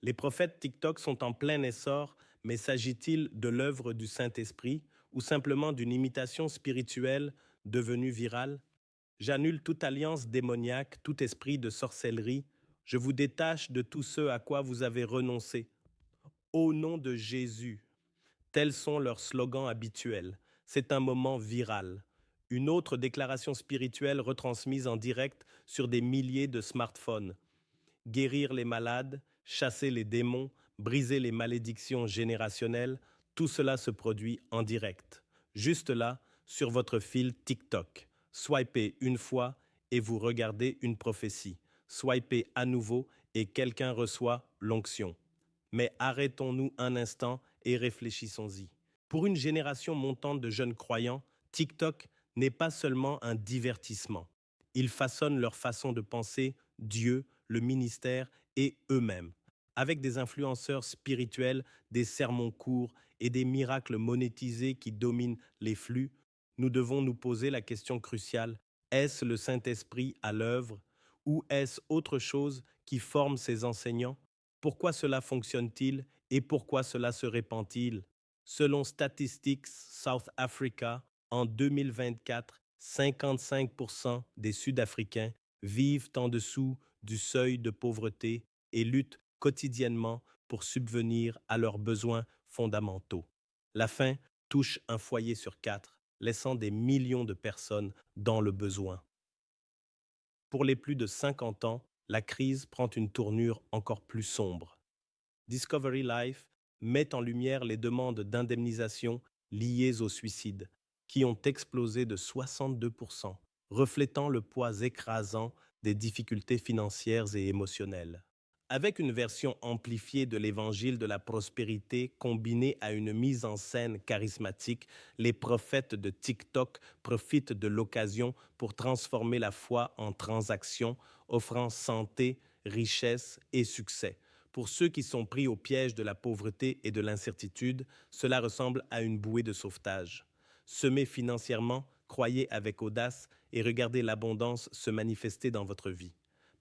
Les prophètes TikTok sont en plein essor, mais s'agit-il de l'œuvre du Saint-Esprit ou simplement d'une imitation spirituelle devenue virale? J'annule toute alliance démoniaque, tout esprit de sorcellerie. Je vous détache de tout ce à quoi vous avez renoncé. Au nom de Jésus, tels sont leurs slogans habituels. C'est un moment viral. Une autre déclaration spirituelle retransmise en direct sur des milliers de smartphones. Guérir les malades, chasser les démons, briser les malédictions générationnelles, tout cela se produit en direct. Juste là, sur votre fil TikTok. Swipez une fois et vous regardez une prophétie. Swipez à nouveau et quelqu'un reçoit l'onction. Mais arrêtons-nous un instant et réfléchissons-y. Pour une génération montante de jeunes croyants, TikTok n'est pas seulement un divertissement. Il façonne leur façon de penser, Dieu, le ministère et eux-mêmes. Avec des influenceurs spirituels, des sermons courts et des miracles monétisés qui dominent les flux, nous devons nous poser la question cruciale, est-ce le Saint-Esprit à l'œuvre ou est-ce autre chose qui forme ces enseignants? Pourquoi cela fonctionne-t-il et pourquoi cela se répand-il? Selon Statistics South Africa, en 2024, 55% des Sud-Africains vivent en dessous du seuil de pauvreté et luttent quotidiennement pour subvenir à leurs besoins fondamentaux. La faim touche un foyer sur quatre, laissant des millions de personnes dans le besoin. Pour les plus de 50 ans, la crise prend une tournure encore plus sombre. Discovery Life met en lumière les demandes d'indemnisation liées au suicide, qui ont explosé de 62%, reflétant le poids écrasant des difficultés financières et émotionnelles. Avec une version amplifiée de l'évangile de la prospérité combinée à une mise en scène charismatique, les prophètes de TikTok profitent de l'occasion pour transformer la foi en transaction, offrant santé, richesse et succès. Pour ceux qui sont pris au piège de la pauvreté et de l'incertitude, cela ressemble à une bouée de sauvetage. Semez financièrement, croyez avec audace et regardez l'abondance se manifester dans votre vie.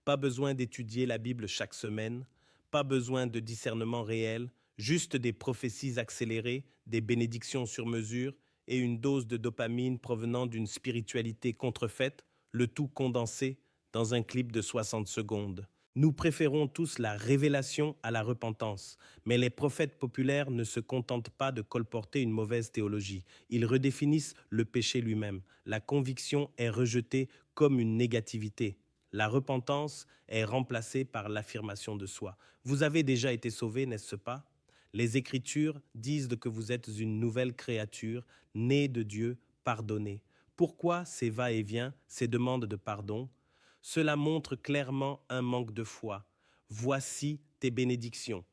Pas besoin d'étudier la Bible chaque semaine, pas besoin de discernement réel, juste des prophéties accélérées, des bénédictions sur mesure et une dose de dopamine provenant d'une spiritualité contrefaite, le tout condensé dans un clip de 60 secondes. Nous préférons tous la révélation à la repentance, mais les prophètes populaires ne se contentent pas de colporter une mauvaise théologie. Ils redéfinissent le péché lui-même. La conviction est rejetée comme une négativité. La repentance est remplacée par l'affirmation de soi. Vous avez déjà été sauvé, n'est-ce pas? Les Écritures disent que vous êtes une nouvelle créature, née de Dieu, pardonnée. Pourquoi ces va-et-vient, ces demandes de pardon? Cela montre clairement un manque de foi. Voici tes bénédictions.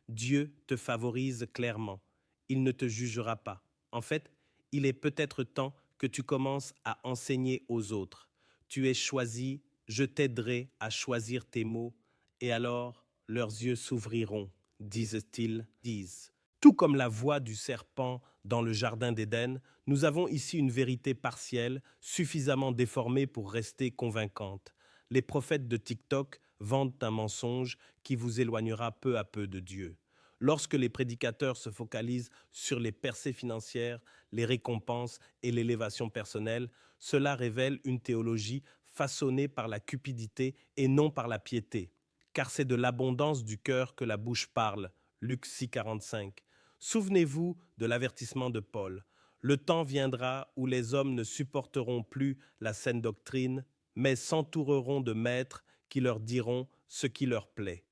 Dieu te favorise clairement. Il ne te jugera pas. En fait, il est peut-être temps que tu commences à enseigner aux autres. Tu es choisi, je t'aiderai à choisir tes mots, et alors leurs yeux s'ouvriront, disent. Tout comme la voix du serpent dans le jardin d'Éden, nous avons ici une vérité partielle, suffisamment déformée pour rester convaincante. Les prophètes de TikTok vendent un mensonge qui vous éloignera peu à peu de Dieu. Lorsque les prédicateurs se focalisent sur les percées financières, les récompenses et l'élévation personnelle, cela révèle une théologie façonnée par la cupidité et non par la piété. Car c'est de l'abondance du cœur que la bouche parle. Luc 6, 45. Souvenez-vous de l'avertissement de Paul. Le temps viendra où les hommes ne supporteront plus la saine doctrine, mais s'entoureront de maîtres qui leur diront ce qui leur plaît.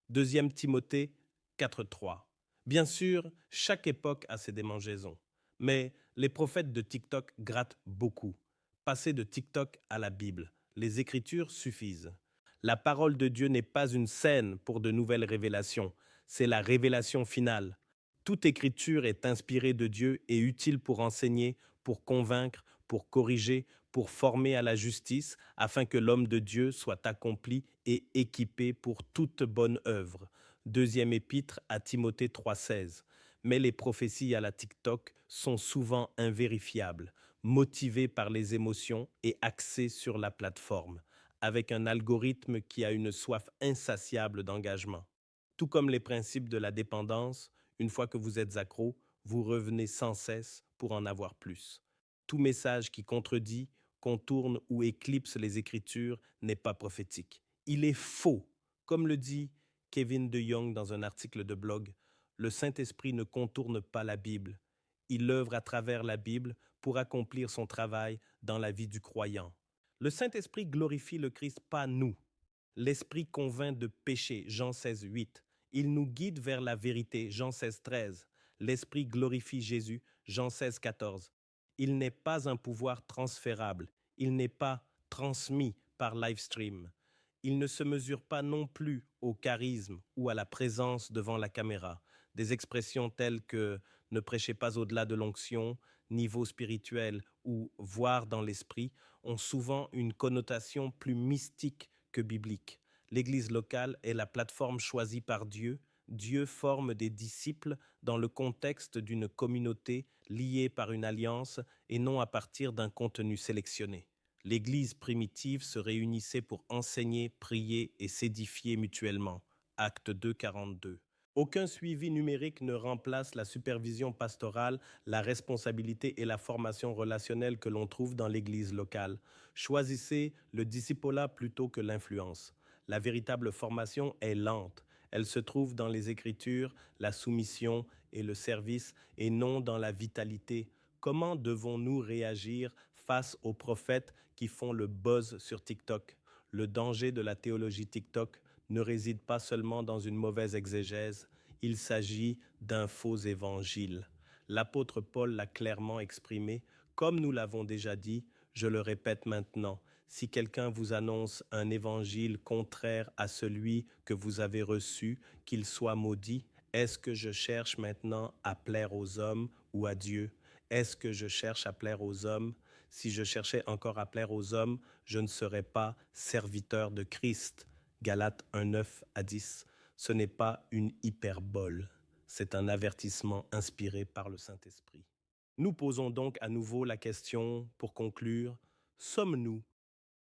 Deuxième Timothée 4.3. Bien sûr, chaque époque a ses démangeaisons, mais les prophètes de TikTok grattent beaucoup. Passez de TikTok à la Bible. Les Écritures suffisent. La parole de Dieu n'est pas une scène pour de nouvelles révélations, c'est la révélation finale. Toute écriture est inspirée de Dieu et utile pour enseigner, pour convaincre, pour corriger, pour former à la justice, afin que l'homme de Dieu soit accompli et équipé pour toute bonne œuvre. Deuxième épître à Timothée 3,16. Mais les prophéties à la TikTok sont souvent invérifiables, motivées par les émotions et axées sur la plateforme, avec un algorithme qui a une soif insatiable d'engagement. Tout comme les principes de la dépendance, une fois que vous êtes accro, vous revenez sans cesse pour en avoir plus. Tout message qui contredit, contourne ou éclipse les Écritures n'est pas prophétique. Il est faux. Comme le dit Kevin De Young dans un article de blog, le Saint-Esprit ne contourne pas la Bible. Il œuvre à travers la Bible pour accomplir son travail dans la vie du croyant. Le Saint-Esprit glorifie le Christ, pas nous. L'Esprit convainc de péché, Jean 16, 8. Il nous guide vers la vérité, Jean 16, 13. L'Esprit glorifie Jésus, Jean 16, 14. Il n'est pas un pouvoir transférable. Il n'est pas transmis par live stream. Il ne se mesure pas non plus au charisme ou à la présence devant la caméra. Des expressions telles que ne prêchez pas au-delà de l'onction, niveau spirituel ou voir dans l'esprit ont souvent une connotation plus mystique que biblique. L'Église locale est la plateforme choisie par Dieu. Dieu forme des disciples dans le contexte d'une communauté liée par une alliance et non à partir d'un contenu sélectionné. L'Église primitive se réunissait pour enseigner, prier et s'édifier mutuellement. Acte 2, 42. Aucun suivi numérique ne remplace la supervision pastorale, la responsabilité et la formation relationnelle que l'on trouve dans l'Église locale. Choisissez le discipulat plutôt que l'influence. La véritable formation est lente. Elle se trouve dans les Écritures, la soumission et le service, et non dans la vitalité. Comment devons-nous réagir face aux prophètes qui font le buzz sur TikTok? Le danger de la théologie TikTok ne réside pas seulement dans une mauvaise exégèse, il s'agit d'un faux évangile. L'apôtre Paul l'a clairement exprimé, comme nous l'avons déjà dit, je le répète maintenant, si quelqu'un vous annonce un évangile contraire à celui que vous avez reçu, qu'il soit maudit. Est-ce que je cherche maintenant à plaire aux hommes ou à Dieu? Est-ce que je cherche à plaire aux hommes? Si je cherchais encore à plaire aux hommes, je ne serais pas serviteur de Christ. Galates 1, 9 à 10. Ce n'est pas une hyperbole, c'est un avertissement inspiré par le Saint-Esprit. Nous posons donc à nouveau la question, pour conclure, sommes-nous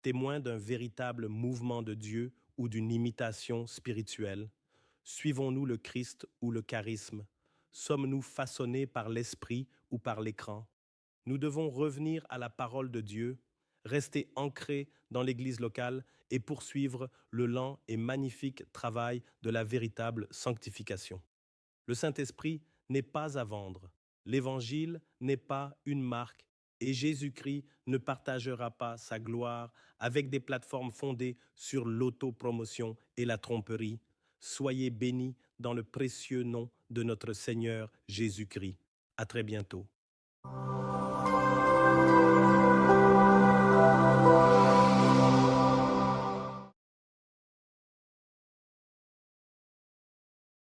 témoins d'un véritable mouvement de Dieu ou d'une imitation spirituelle? Suivons-nous le Christ ou le charisme? Sommes-nous façonnés par l'esprit ou par l'écran? Nous devons revenir à la parole de Dieu, rester ancrés dans l'Église locale et poursuivre le lent et magnifique travail de la véritable sanctification. Le Saint-Esprit n'est pas à vendre, l'Évangile n'est pas une marque et Jésus-Christ ne partagera pas sa gloire avec des plateformes fondées sur l'autopromotion et la tromperie. Soyez bénis dans le précieux nom de notre Seigneur Jésus-Christ. À très bientôt.